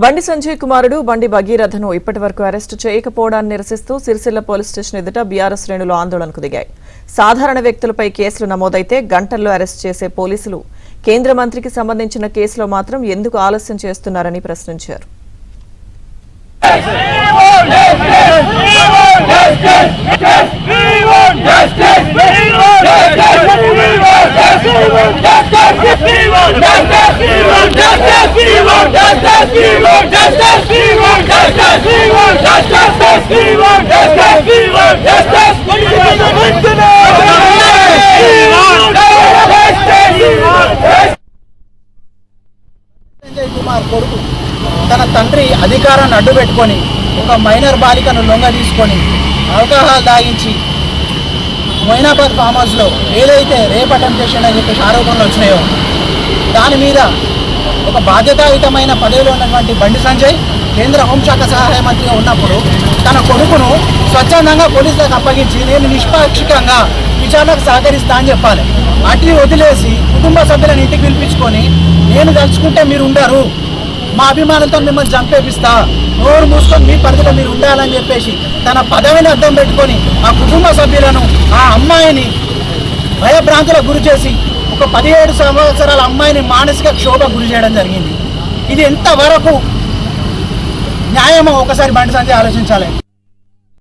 బండి సంజయ్ కుమారుడు బండి భగీరథను ఇప్పటివరకు అరెస్టు చేయకపోవడాన్ని నిరసిస్తూ సిరిసిల్ల పోలీస్ స్టేషన్ ఎదుట బీఆర్ఎస్ శ్రేణులు ఆందోళనకు దిగాయి. సాధారణ వ్యక్తులపై కేసులు నమోదైతే గంటల్లో అరెస్ట్ చేసే పోలీసులు కేంద్ర మంత్రికి సంబంధించిన కేసులో మాత్రం ఎందుకు ఆలస్యం చేస్తున్నారని ప్రశ్నించారు. సంజయ్ కుమార్ కొడుకు తన తండ్రి అధికారాన్ని అడ్డుపెట్టుకొని ఒక మైనర్ బాలికను లొంగ తీసుకొని ఆల్కహాల్ తాగించి మొయినాబాద్ ఫామ్ హౌస్లో ఏదైతే రేప్ అటెంప్టేషన్ అని చెప్పేసి ఆరోపణలు వచ్చినాయో దాని మీద ఒక బాధ్యతాయుతమైన పదవిలో ఉన్నటువంటి బండి సంజయ్ కేంద్ర హోంశాఖ సహాయ మంత్రిగా ఉన్నప్పుడు తన కొడుకును స్వచ్ఛందంగా పోలీసులకు అప్పగించి నేను నిష్పాక్షికంగా విచారణకు సహకరిస్తా అని చెప్పాలి. అటు వదిలేసి కుటుంబ సభ్యులను ఇంటికి పిలిపించుకొని నేను తలుచుకుంటే మీరు ఉండరు, మా అభిమానంతో మిమ్మల్ని చంపేపిస్తా, నోరు మూసుకొని మీ పరిధిలో మీరు ఉండాలని చెప్పేసి తన పదవిని అడ్డం పెట్టుకొని ఆ కుటుంబ సభ్యులను ఆ అమ్మాయిని భయభ్రాంతులకు గురి చేసి ఒక 17 సంవత్సరాల అమ్మాయిని మానసిక క్షోభ గురి చేయడం జరిగింది. ఇది ఎంతవరకు న్యాయమో ఒకసారి బండి సంజయ్ ఆలోచించాలి.